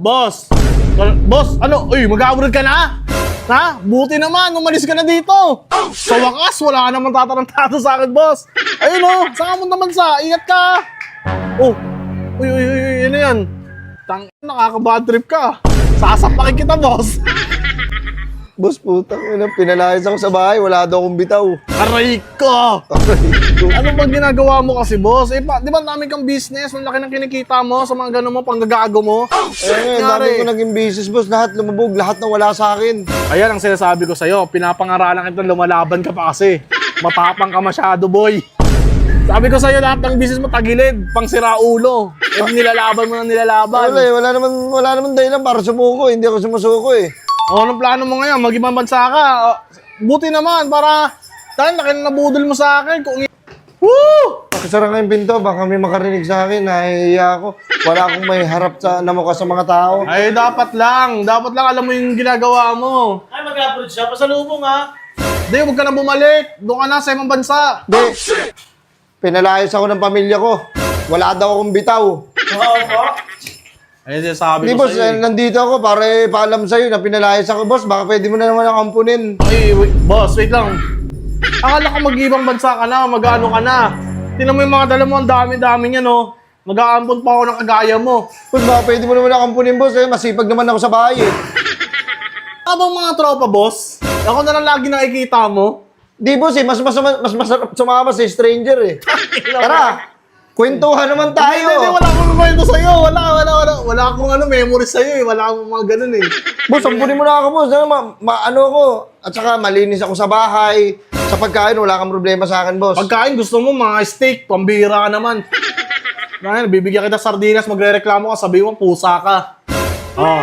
Boss! Boss, ano? Uy, mag-abroad ka na? Ha? Buti naman, umalis ka na dito. Sa wakas, wala ka naman tatarantado sa akin, boss. Ayun o, saan mo naman sa? Ingat ka. Oh, uy, ano yan? Nakaka-bad trip ka. Sasapakin kita, boss. Boss, putang ina, pinalayas ako sa bahay, wala daw akong bitaw. Aray ko! Ano bang ginagawa mo kasi, boss? Eh, di ba namin kang business? Ang laki ng kinikita mo sa mga gano'n mo, panggagago mo? Eh, dami ko naging business, boss. Lahat lumubog, lahat na wala sa akin. Ayan ang sinasabi ko sa'yo. Pinapangaralan kita, lumalaban ka pa kasi. Matapang ka masyado, boy. Sabi ko sa'yo, lahat ng business mo tagilid, pang sira ulo. Eh, nilalaban mo na nilalaban. Wala naman dahilan para sumuko. Hindi ako sumusuko eh. O, anong plano mo ngayon? Mag-ibang bansa ka? Buti naman, para... Dahil laki na nabudol mo sa akin. Kung... Woo! Pakisara nga yung pinto, baka may makarinig sa akin. Nahihiya ako. Wala akong may harap na mukha sa mga tao. Ay, dapat lang. Dapat lang alam mo yung ginagawa mo. Ay, mag-upload siya. Pasalubong ha. Hindi, huwag ka na bumalik. Doon ka na sa ibang bansa. Hindi. Pinalayas ako ng pamilya ko. Wala daw akong bitaw. Oo po. Ay, sabi Hindi, ko boss, sa'yo. nandito ako para paalam sa'yo na pinalayas ako, boss. Baka pwede mo na naman ako ampunin. Ay, boss, wait lang. Akala ko mag-ibang bansa ka na, mag-ano ka na. Tingnan mo yung mga dala mo, ang dami-dami niya, no? Mag-aampon pa ako ng kagaya mo. Boss, baka pwede mo naman ako ampunin, boss. Masipag naman ako sa bahay eh. Habang mga tropa, boss, ako na lang lagi nakikita mo. Di, boss, mas masarap sumama sa stranger eh. Tara, kwentuhan naman tayo. Hindi, wala akong kwento sa'yo. Wala akong memories sa'yo eh. Wala akong mga ganun eh. Boss, ampunin mo na ako, boss. Ano ko. At saka malinis ako sa bahay. Sa pagkain, wala kang problema sa akin, boss. Pagkain, gusto mo mga steak, pambira ka naman. Ngayon, bibigyan kita sardinas, magre-reklamo ka, sabihin mo, pusa ka. Oh.